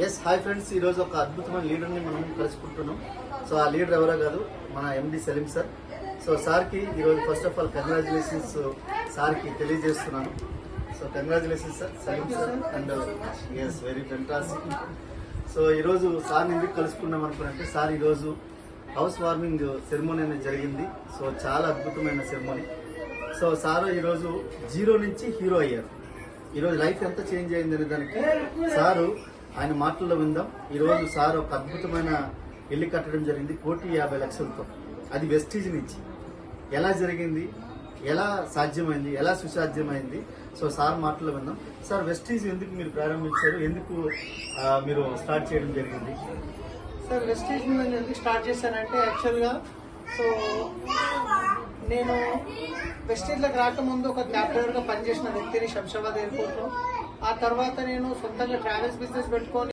Yes hi friends, ఈరోజు ఒక అద్భుతమైన లీడర్ని మనం కలుసుకుంటున్నాం. సో ఆ లీడర్ ఎవరో కాదు, మన ఎండి సలీం సార్. సో సార్కి ఈరోజు ఫస్ట్ ఆఫ్ ఆల్ కంగ్రాచులేషన్స్ సార్కి తెలియజేస్తున్నాను. So congratulations sir Salim sir, and is very fantastic. So ఈరోజు సార్ని ఎందుకు కలుసుకున్నాం అనుకున్నట్టే, సార్ ఈరోజు హౌస్ వార్మింగ్ సెరమోనీ అనేది జరిగింది. సో చాలా అద్భుతమైన సెరమోనీ. సో సార్ ఈరోజు జీరో నుంచి హీరో అయ్యారు. ఈరోజు లైఫ్ ఎంత చేంజ్ అయింది అనే దానికి సారు ఆయన మాటల్లో విందాం. ఈరోజు సార్ ఒక అద్భుతమైన ఇల్లు కట్టడం జరిగింది 1,50,00,000తో. అది వెస్టీజ్ నుంచి. ఎలా జరిగింది, ఎలా సాధ్యమైంది, ఎలా సుసాధ్యమైంది, సో సార్ మాటల్లో విందాం. సార్, వెస్టీజ్ ఎందుకు మీరు ప్రారంభించారు, ఎందుకు మీరు స్టార్ట్ చేయడం జరిగింది? సార్, వెస్టీజ్ నేను ఎందుకు స్టార్ట్ చేశానంటే, యాక్చువల్గా సో నేను వెస్టీజ్లోకి రాకముందు ఒక క్యాబ్ డ్రైవర్గా పనిచేసిన వ్యక్తిని శంషాబాద్ ఎయిర్పోర్ట్లో. ఆ తర్వాత నేను సొంతంగా ట్రావెల్స్ బిజినెస్ పెట్టుకొని